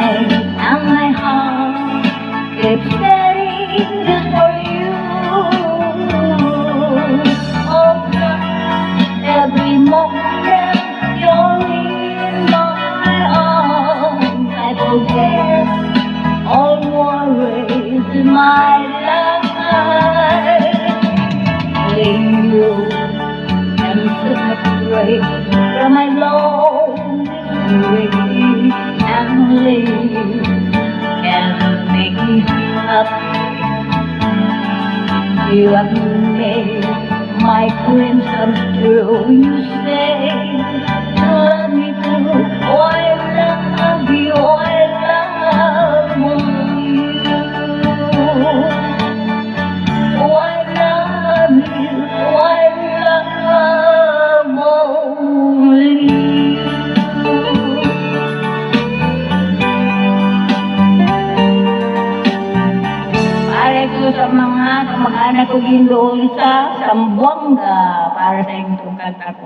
and my heart keeps beating just for you. Oh, every moment you're in my arms, I forget all worries in my life. Letting you and separate from my lonely and live can make me happy. You have made my dreams come true. You say you love me too. Oh, I love you. Oh, I love you. Oh, I love you. Oh, I love only you. Para ko sa mga kamag-anak ko gindoon sa Sambuanga para sa inyong kanta ko.